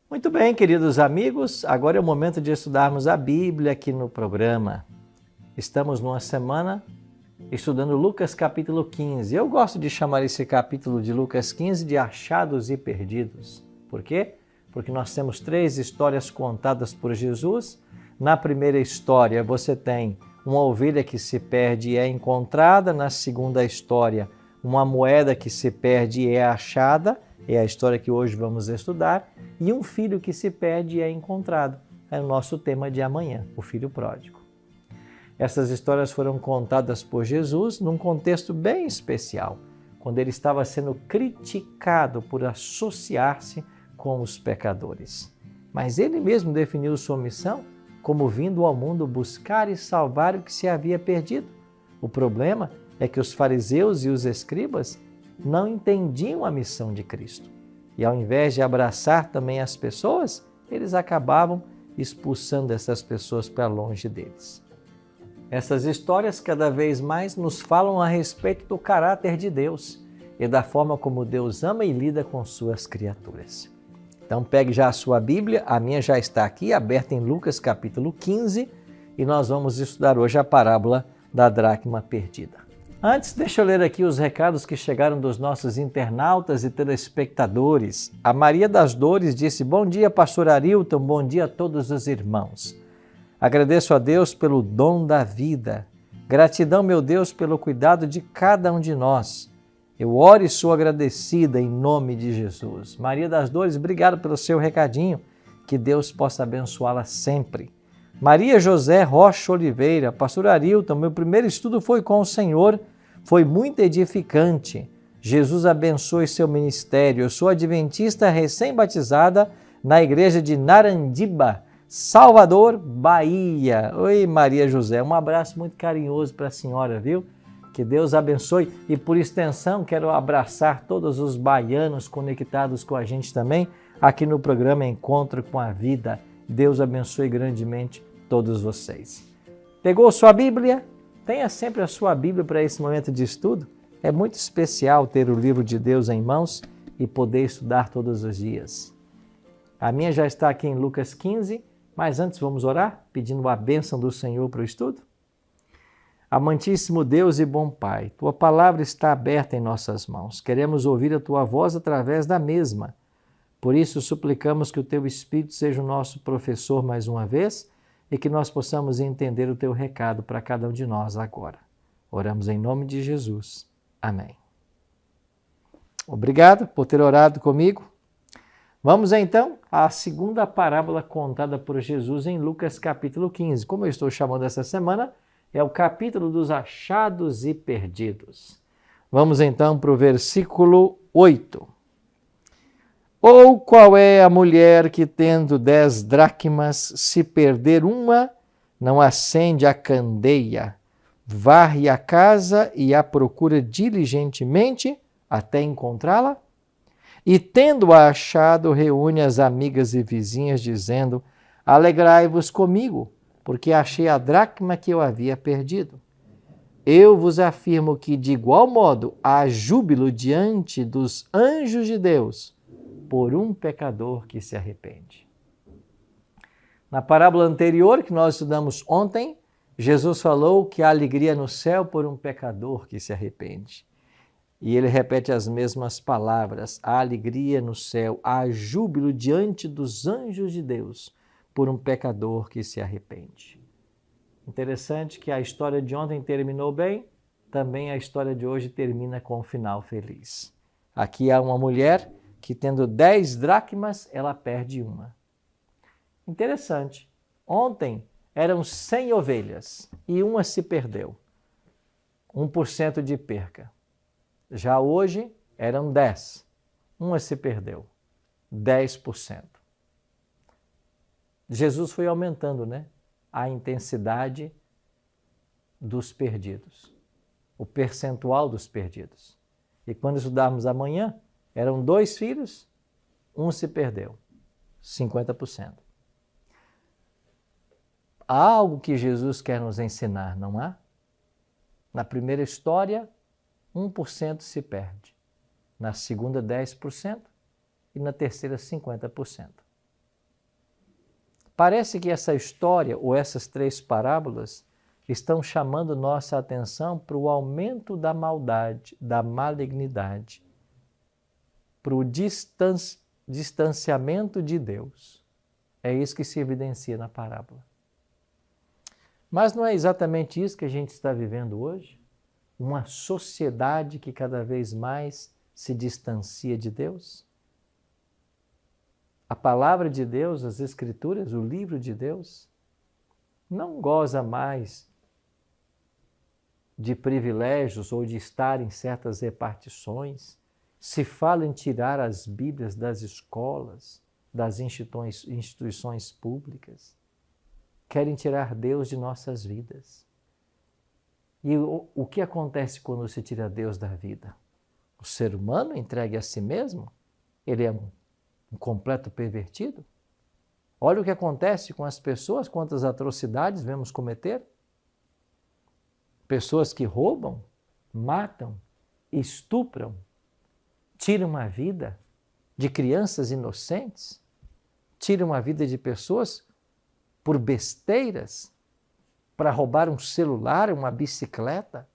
Muito bem, queridos amigos, agora é o momento de estudarmos a Bíblia aqui no programa. Estamos numa semana estudando Lucas capítulo 15. Eu gosto de chamar esse capítulo de Lucas 15 de Achados e Perdidos. Por quê? Porque nós temos 3 histórias contadas por Jesus. Na primeira história você tem uma ovelha que se perde e é encontrada. Na segunda história, uma moeda que se perde e é achada. É a história que hoje vamos estudar. E um filho que se perde e é encontrado. É o nosso tema de amanhã, o filho pródigo. Essas histórias foram contadas por Jesus num contexto bem especial, quando ele estava sendo criticado por associar-se com os pecadores. Mas ele mesmo definiu sua missão como vindo ao mundo buscar e salvar o que se havia perdido. O problema é que os fariseus e os escribas não entendiam a missão de Cristo. E ao invés de abraçar também as pessoas, eles acabavam expulsando essas pessoas para longe deles. Essas histórias cada vez mais nos falam a respeito do caráter de Deus e da forma como Deus ama e lida com suas criaturas. Então pegue já a sua Bíblia, a minha já está aqui, aberta em Lucas capítulo 15, e nós vamos estudar hoje a parábola da dracma perdida. Antes, deixa eu ler aqui os recados que chegaram dos nossos internautas e telespectadores. A Maria das Dores disse: bom dia, pastor Arilton, bom dia a todos os irmãos. Agradeço a Deus pelo dom da vida. Gratidão, meu Deus, pelo cuidado de cada um de nós. Eu oro e sou agradecida em nome de Jesus. Maria das Dores, obrigado pelo seu recadinho. Que Deus possa abençoá-la sempre. Maria José Rocha Oliveira, pastor Arilton, meu primeiro estudo foi com o Senhor, foi muito edificante. Jesus abençoe seu ministério. Eu sou adventista recém-batizada na igreja de Narandiba, Salvador, Bahia. Oi, Maria José, um abraço muito carinhoso para a senhora, viu? Que Deus abençoe e, por extensão, quero abraçar todos os baianos conectados com a gente também aqui no programa Encontro com a Vida. Deus abençoe grandemente todos vocês. Pegou sua Bíblia? Tenha sempre a sua Bíblia para esse momento de estudo. É muito especial ter o livro de Deus em mãos e poder estudar todos os dias. A minha já está aqui em Lucas 15, mas antes vamos orar, pedindo a bênção do Senhor para o estudo. Amantíssimo Deus e bom Pai, Tua palavra está aberta em nossas mãos. Queremos ouvir a Tua voz através da mesma. Por isso, suplicamos que o Teu Espírito seja o nosso professor mais uma vez e que nós possamos entender o Teu recado para cada um de nós agora. Oramos em nome de Jesus. Amém. Obrigado por ter orado comigo. Vamos então à segunda parábola contada por Jesus em Lucas capítulo 15. Como eu estou chamando essa semana, é o capítulo dos achados e perdidos. Vamos então para o versículo 8. Ou qual é a mulher que, tendo 10 dracmas, se perder uma, não acende a candeia, varre a casa e a procura diligentemente até encontrá-la? E, tendo-a achado, reúne as amigas e vizinhas, dizendo: alegrai-vos comigo, porque achei a dracma que eu havia perdido. Eu vos afirmo que, de igual modo, há júbilo diante dos anjos de Deus por um pecador que se arrepende. Na parábola anterior, que nós estudamos ontem, Jesus falou que há alegria no céu por um pecador que se arrepende. E ele repete as mesmas palavras: há alegria no céu, há júbilo diante dos anjos de Deus por um pecador que se arrepende. Interessante que a história de ontem terminou bem, também a história de hoje termina com um final feliz. Aqui há uma mulher que, tendo 10 dracmas, ela perde uma. Interessante. Ontem eram 100 ovelhas e uma se perdeu. 1% de perca. Já hoje eram 10. Uma se perdeu. 10%. Jesus foi aumentando, a intensidade dos perdidos. O percentual dos perdidos. E quando estudarmos amanhã, eram 2 filhos, um se perdeu. 50%. Há algo que Jesus quer nos ensinar, não há? Na primeira história, 1% se perde. Na segunda, 10%. E na terceira, 50%. Parece que essa história, ou essas três parábolas, estão chamando nossa atenção para o aumento da maldade, da malignidade, para o distanciamento de Deus. É isso que se evidencia na parábola. Mas não é exatamente isso que a gente está vivendo hoje? Uma sociedade que cada vez mais se distancia de Deus? A palavra de Deus, as Escrituras, o livro de Deus, não goza mais de privilégios ou de estar em certas repartições. Se fala em tirar as Bíblias das escolas, das instituições públicas. Querem tirar Deus de nossas vidas. E o que acontece quando se tira Deus da vida? O ser humano entregue a si mesmo? Ele é um completo pervertido? Olha o que acontece com as pessoas, quantas atrocidades vemos cometer. Pessoas que roubam, matam, estupram, tiram a vida de crianças inocentes, tiram a vida de pessoas por besteiras, para roubar um celular, uma bicicleta.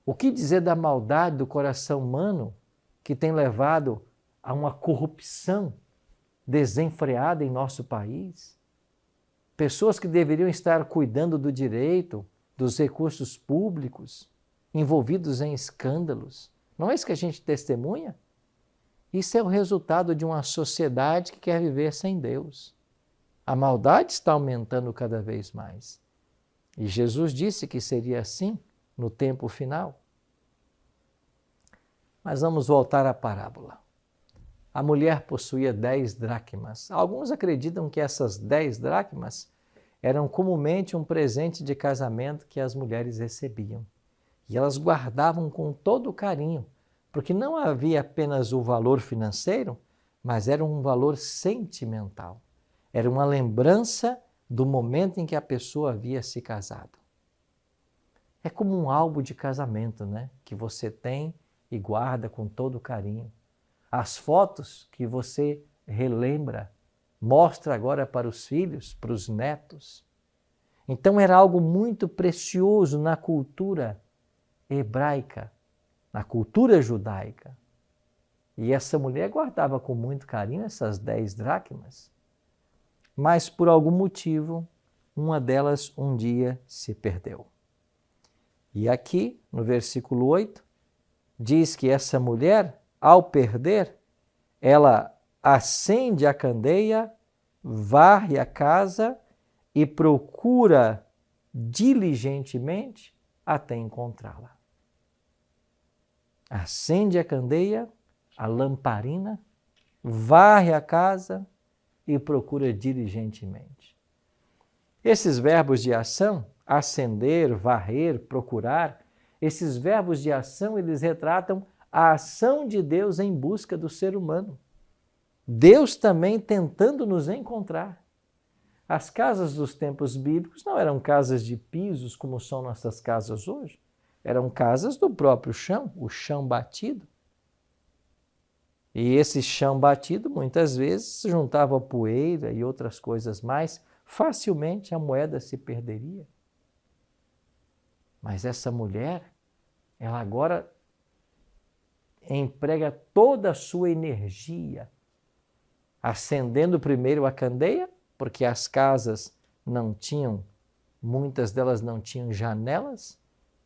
O que dizer da maldade do coração humano que tem levado a uma corrupção desenfreada em nosso país? Pessoas que deveriam estar cuidando do direito, dos recursos públicos, envolvidos em escândalos. Não é isso que a gente testemunha? Isso é o resultado de uma sociedade que quer viver sem Deus. A maldade está aumentando cada vez mais. E Jesus disse que seria assim no tempo final. Mas vamos voltar à parábola. A mulher possuía 10 dracmas. Alguns acreditam que essas 10 dracmas eram comumente um presente de casamento que as mulheres recebiam. E elas guardavam com todo carinho, porque não havia apenas o valor financeiro, mas era um valor sentimental. Era uma lembrança do momento em que a pessoa havia se casado. É como um álbum de casamento, né? Que você tem e guarda com todo carinho. As fotos que você relembra, mostra agora para os filhos, para os netos. Então era algo muito precioso na cultura hebraica, na cultura judaica. E essa mulher guardava com muito carinho essas 10 dracmas. Mas por algum motivo, uma delas um dia se perdeu. E aqui, no versículo 8, diz que essa mulher, ao perder, ela acende a candeia, varre a casa e procura diligentemente até encontrá-la. Acende a candeia, a lamparina, varre a casa e procura diligentemente. Esses verbos de ação, acender, varrer, procurar, esses verbos de ação, eles retratam a ação de Deus em busca do ser humano. Deus também tentando nos encontrar. As casas dos tempos bíblicos não eram casas de pisos como são nossas casas hoje. Eram casas do próprio chão, o chão batido. E esse chão batido, muitas vezes, juntava poeira e outras coisas mais, facilmente a moeda se perderia. Mas essa mulher, ela agora emprega toda a sua energia, acendendo primeiro a candeia, porque as casas não tinham, muitas delas não tinham janelas,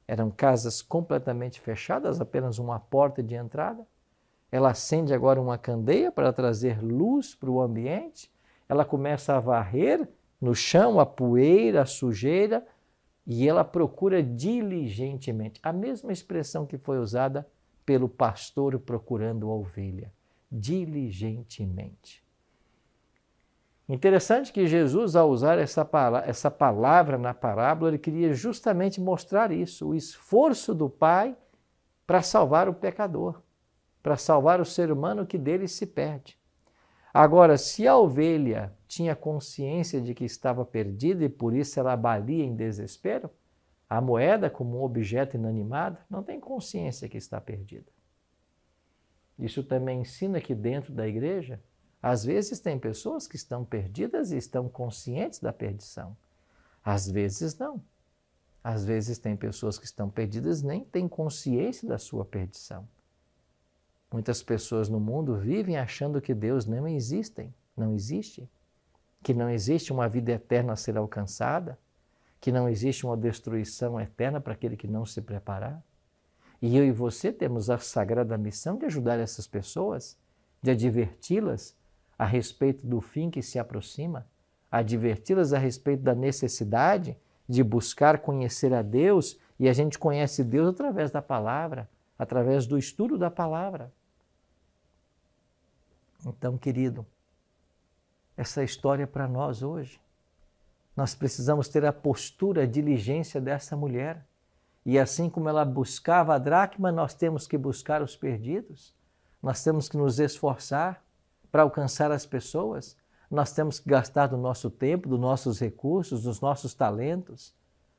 eram casas completamente fechadas, apenas uma porta de entrada. Ela acende agora uma candeia para trazer luz para o ambiente, ela começa a varrer no chão a poeira, a sujeira, e ela procura diligentemente. A mesma expressão que foi usada pelo pastor procurando a ovelha. Diligentemente. Interessante que Jesus, ao usar essa palavra na parábola, ele queria justamente mostrar isso, o esforço do Pai para salvar o pecador, para salvar o ser humano que dele se perde. Agora, se a ovelha tinha consciência de que estava perdida e por isso ela balia em desespero, a moeda, como um objeto inanimado, não tem consciência que está perdida. Isso também ensina que dentro da igreja Às vezes tem pessoas que estão perdidas e estão conscientes da perdição. Às vezes não. Às vezes tem pessoas que estão perdidas e nem têm consciência da sua perdição. Muitas pessoas no mundo vivem achando que Deus não existe, que não existe uma vida eterna a ser alcançada, que não existe uma destruição eterna para aquele que não se preparar. E eu e você temos a sagrada missão de ajudar essas pessoas, de adverti-las a respeito do fim que se aproxima, adverti-las a respeito da necessidade de buscar conhecer a Deus, e a gente conhece Deus através da palavra, através do estudo da palavra. Então, querido, essa história é para nós hoje. Nós precisamos ter a postura, a diligência dessa mulher. E assim como ela buscava a dracma, nós temos que buscar os perdidos. Nós temos que nos esforçar para alcançar as pessoas. Nós temos que gastar do nosso tempo, dos nossos recursos, dos nossos talentos,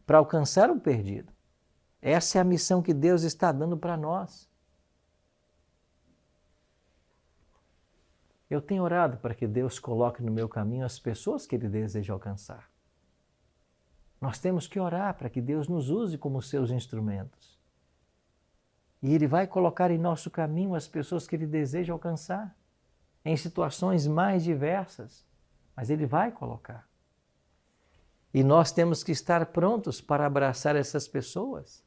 para alcançar o perdido. Essa é a missão que Deus está dando para nós. Eu tenho orado para que Deus coloque no meu caminho as pessoas que Ele deseja alcançar. Nós temos que orar para que Deus nos use como seus instrumentos. E Ele vai colocar em nosso caminho as pessoas que Ele deseja alcançar, em situações mais diversas, mas Ele vai colocar. E nós temos que estar prontos para abraçar essas pessoas,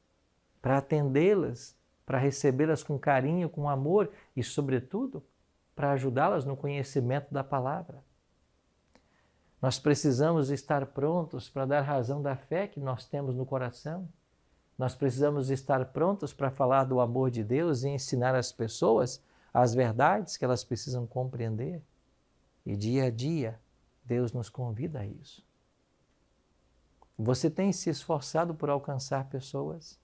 para atendê-las, para recebê-las com carinho, com amor e, sobretudo, para ajudá-las no conhecimento da palavra. Nós precisamos estar prontos para dar razão da fé que nós temos no coração. Nós precisamos estar prontos para falar do amor de Deus e ensinar as pessoas as verdades que elas precisam compreender. E dia a dia, Deus nos convida a isso. Você tem se esforçado por alcançar pessoas?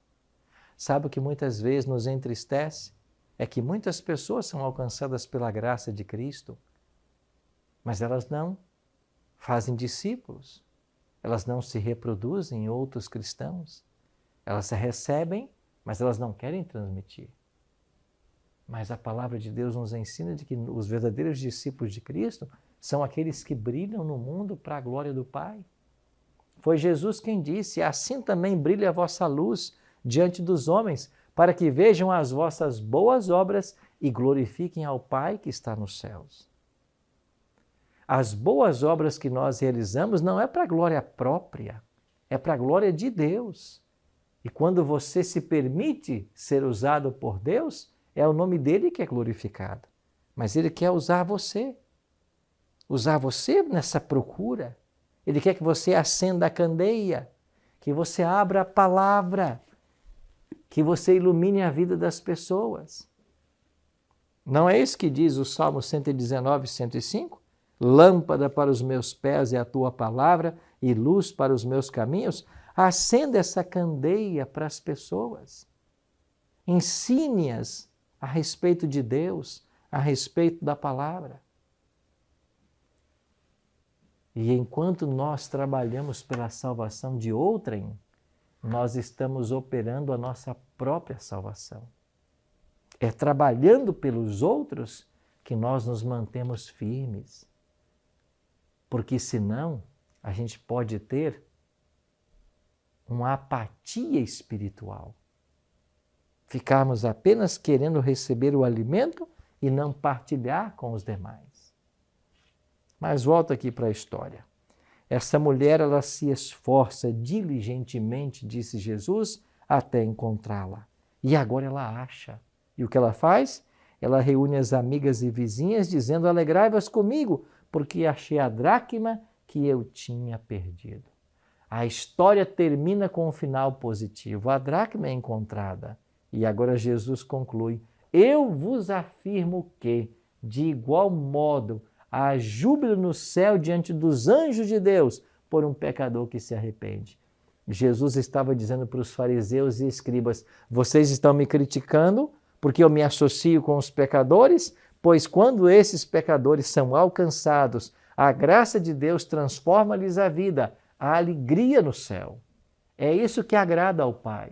Sabe o que muitas vezes nos entristece? É que muitas pessoas são alcançadas pela graça de Cristo, mas elas não fazem discípulos, elas não se reproduzem em outros cristãos, elas se recebem, mas elas não querem transmitir. Mas a palavra de Deus nos ensina de que os verdadeiros discípulos de Cristo são aqueles que brilham no mundo para a glória do Pai. Foi Jesus quem disse: assim também brilha a vossa luz diante dos homens, para que vejam as vossas boas obras e glorifiquem ao Pai que está nos céus. As boas obras que nós realizamos não é para a glória própria, é para a glória de Deus. E quando você se permite ser usado por Deus, é o nome dele que é glorificado. Mas ele quer usar você nessa procura. Ele quer que você acenda a candeia, que você abra a palavra, que você ilumine a vida das pessoas. Não é isso que diz o Salmo 119, 105? Lâmpada para os meus pés é a tua palavra e luz para os meus caminhos. Acenda essa candeia para as pessoas. Ensine-as a respeito de Deus, a respeito da palavra. E enquanto nós trabalhamos pela salvação de outrem, nós estamos operando a nossa própria salvação. É trabalhando pelos outros que nós nos mantemos firmes. Porque senão a gente pode ter uma apatia espiritual. Ficarmos apenas querendo receber o alimento e não partilhar com os demais. Mas volta aqui para a história. Essa mulher, ela se esforça diligentemente, disse Jesus, até encontrá-la. E agora ela acha. E o que ela faz? Ela reúne as amigas e vizinhas, dizendo: alegrai-vos comigo, porque achei a dracma que eu tinha perdido. A história termina com um final positivo. A dracma é encontrada. E agora Jesus conclui: eu vos afirmo que, de igual modo, há júbilo no céu diante dos anjos de Deus por um pecador que se arrepende. Jesus estava dizendo para os fariseus e escribas: vocês estão me criticando porque eu me associo com os pecadores? Pois quando esses pecadores são alcançados, a graça de Deus transforma-lhes a vida, a alegria no céu. É isso que agrada ao Pai.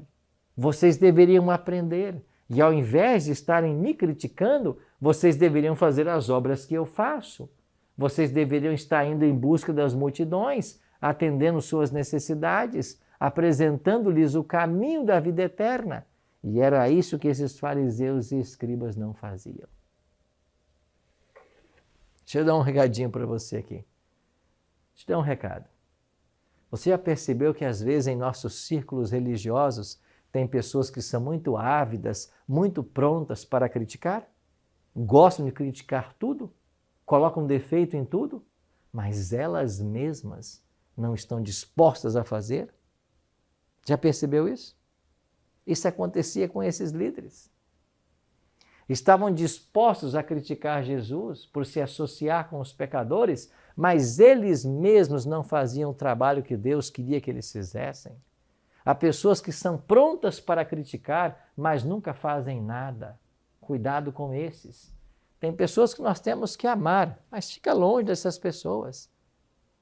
Vocês deveriam aprender. E ao invés de estarem me criticando, Vocês deveriam fazer as obras que eu faço. Vocês deveriam estar indo em busca das multidões, atendendo suas necessidades, apresentando-lhes o caminho da vida eterna. E era isso que esses fariseus e escribas não faziam. Deixa eu dar um recadinho para você aqui. Deixa eu dar um recado. Você já percebeu que às vezes em nossos círculos religiosos tem pessoas que são muito ávidas, muito prontas para criticar? Gostam de criticar tudo? Colocam defeito em tudo? Mas elas mesmas não estão dispostas a fazer? Já percebeu isso? Isso acontecia com esses líderes. Estavam dispostos a criticar Jesus por se associar com os pecadores, mas eles mesmos não faziam o trabalho que Deus queria que eles fizessem. Há pessoas que são prontas para criticar, mas nunca fazem nada. Cuidado com esses. Tem pessoas que nós temos que amar, mas fica longe dessas pessoas.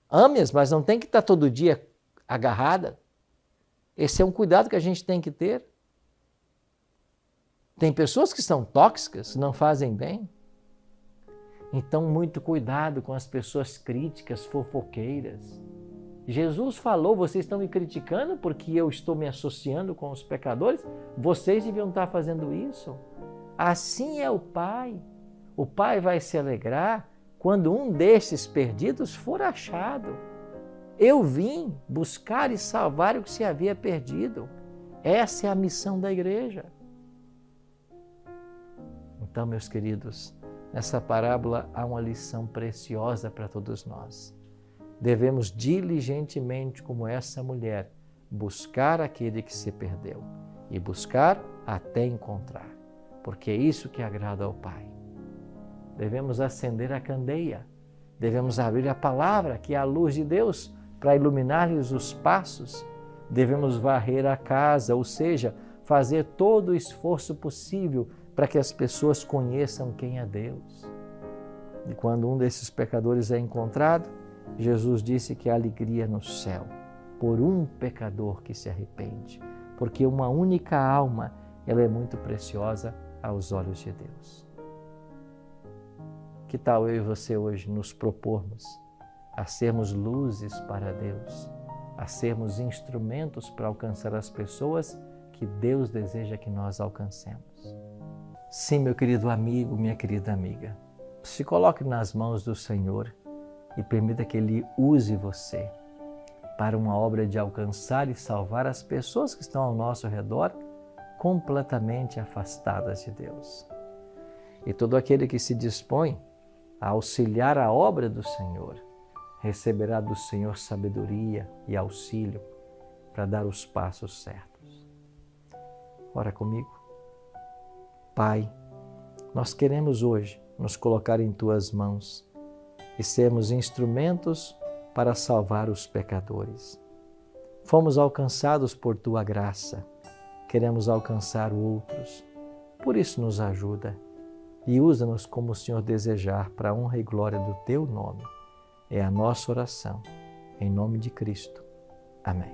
Ame-as, mas não tem que estar todo dia agarrada. Esse é um cuidado que a gente tem que ter. Tem pessoas que são tóxicas, não fazem bem. Então, muito cuidado com as pessoas críticas, fofoqueiras. Jesus falou, vocês estão me criticando porque eu estou me associando com os pecadores? Vocês deviam estar fazendo isso. Assim é o Pai. O Pai vai se alegrar quando um destes perdidos for achado. Eu vim buscar e salvar o que se havia perdido. Essa é a missão da igreja. Então, meus queridos, nessa parábola há uma lição preciosa para todos nós. Devemos diligentemente, como essa mulher, buscar aquele que se perdeu e buscar até encontrar, porque é isso que agrada ao Pai. Devemos acender a candeia, devemos abrir a palavra, que é a luz de Deus, para iluminar-lhes os passos. Devemos varrer a casa, ou seja, fazer todo o esforço possível para que as pessoas conheçam quem é Deus. E quando um desses pecadores é encontrado, Jesus disse que há alegria no céu por um pecador que se arrepende, porque uma única alma, ela é muito preciosa aos olhos de Deus. Que tal eu e você hoje nos propormos a sermos luzes para Deus, a sermos instrumentos para alcançar as pessoas que Deus deseja que nós alcancemos? Sim, meu querido amigo, minha querida amiga, se coloque nas mãos do Senhor e permita que Ele use você para uma obra de alcançar e salvar as pessoas que estão ao nosso redor completamente afastadas de Deus. E todo aquele que se dispõe a auxiliar a obra do Senhor receberá do Senhor sabedoria e auxílio para dar os passos certos. Ora comigo. Pai, nós queremos hoje nos colocar em Tuas mãos e sermos instrumentos para salvar os pecadores. Fomos alcançados por Tua graça, queremos alcançar outros. Por isso nos ajuda e usa-nos como o Senhor desejar para a honra e glória do Teu nome. É a nossa oração, em nome de Cristo. Amém.